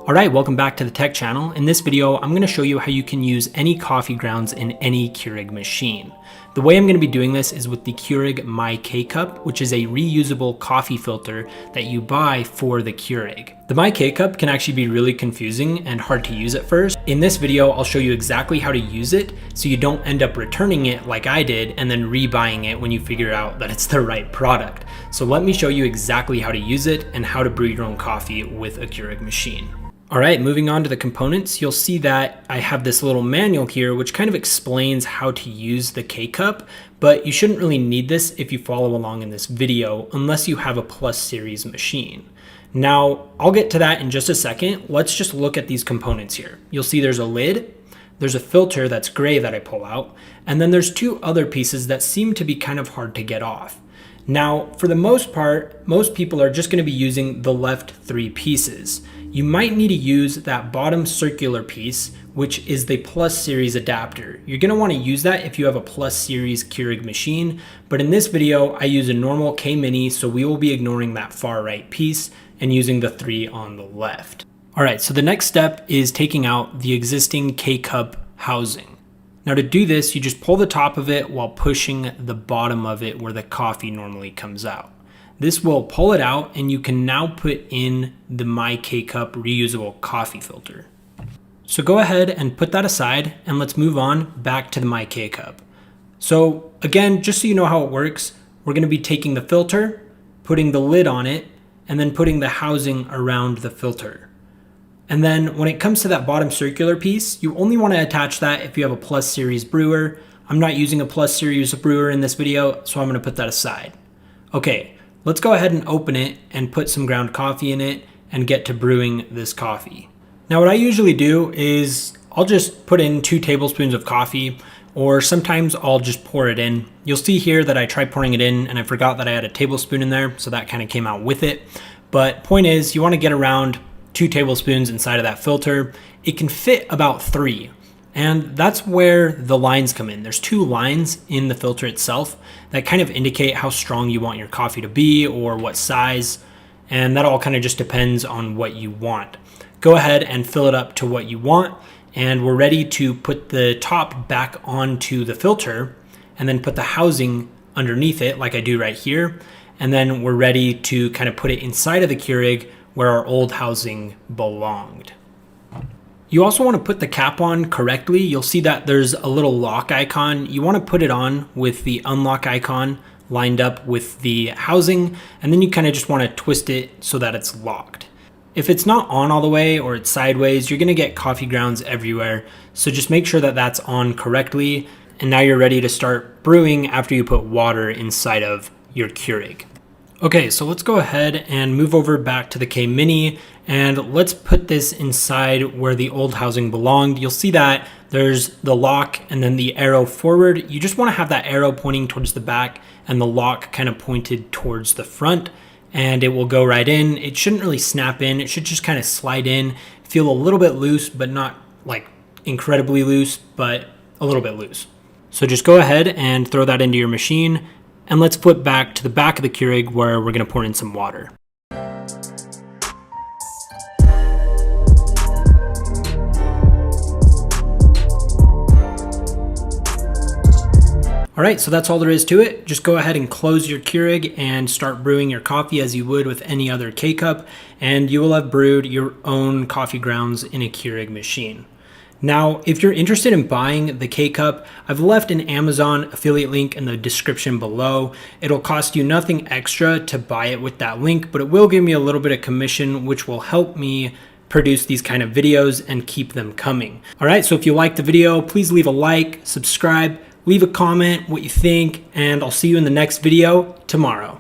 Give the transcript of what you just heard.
Alright, welcome back to the Tech Channel. In this video, I'm going to show you how you can use any coffee grounds in any Keurig machine. The way I'm going to be doing this is with the Keurig My K-Cup, which is a reusable coffee filter that you buy for the Keurig. The My K-Cup can actually be really confusing and hard to use at first. In this video, I'll show you exactly how to use it so you don't end up returning it like I did and then rebuying it when you figure out that it's the right product. So let me show you exactly how to use it and how to brew your own coffee with a Keurig machine. All right, moving on to the components, you'll see that I have this little manual here which kind of explains how to use the K-Cup, but you shouldn't really need this if you follow along in this video unless you have a Plus Series machine. Now, I'll get to that in just a second. Let's just look at these components here. You'll see there's a lid, there's a filter that's gray that I pull out, and then there's two other pieces that seem to be kind of hard to get off. Now, for the most part, most people are just going to be using the left three pieces. You might need to use that bottom circular piece, which is the Plus Series adapter. You're going to want to use that if you have a Plus Series Keurig machine, but in this video, I use a normal K-Mini, so we will be ignoring that far right piece and using the three on the left. All right, so the next step is taking out the existing K-Cup housing. Now to do this, you just pull the top of it while pushing the bottom of it where the coffee normally comes out. This will pull it out and you can now put in the My K-Cup reusable coffee filter. So go ahead and put that aside and let's move on back to the My K-Cup. So again, just so you know how it works, we're going to be taking the filter, putting the lid on it, and then putting the housing around the filter. And then when it comes to that bottom circular piece, you only want to attach that if you have a Plus Series brewer. I'm not using a Plus Series brewer in this video, so I'm going to put that aside. Okay, let's go ahead and open it and put some ground coffee in it and get to brewing this coffee. Now what I usually do is I'll just put in 2 tablespoons of coffee, or sometimes I'll just pour it in. You'll see here that I tried pouring it in and I forgot that I had a tablespoon in there, so that kind of came out with it. But point is, you want to get around 2 tablespoons inside of that filter. It can fit about 3. And that's where the lines come in. There's 2 lines in the filter itself that kind of indicate how strong you want your coffee to be or what size. And that all kind of just depends on what you want. Go ahead and fill it up to what you want. And we're ready to put the top back onto the filter and then put the housing underneath it like I do right here. And then we're ready to kind of put it inside of the Keurig where our old housing belonged. You also want to put the cap on correctly. You'll see that there's a little lock icon. You want to put it on with the unlock icon lined up with the housing, and then you kind of just want to twist it so that it's locked. If it's not on all the way or it's sideways, you're going to get coffee grounds everywhere. So just make sure that that's on correctly. And now you're ready to start brewing after you put water inside of your Keurig. Okay, so let's go ahead and move over back to the K-Mini and let's put this inside where the old housing belonged. You'll see that there's the lock and then the arrow forward. You just want to have that arrow pointing towards the back and the lock kind of pointed towards the front, and it will go right in. It shouldn't really snap in. It should just kind of slide in, feel a little bit loose, but not like incredibly loose, but a little bit loose. So just go ahead and throw that into your machine. And let's flip back to the back of the Keurig where we're going to pour in some water. All right, so that's all there is to it. Just go ahead and close your Keurig and start brewing your coffee as you would with any other K-Cup, and you will have brewed your own coffee grounds in a Keurig machine. Now, if you're interested in buying the K-Cup, I've left an Amazon affiliate link in the description below. It'll cost you nothing extra to buy it with that link, but it will give me a little bit of commission, which will help me produce these kind of videos and keep them coming. All right, so if you liked the video, please leave a like, subscribe, leave a comment, what you think, and I'll see you in the next video tomorrow.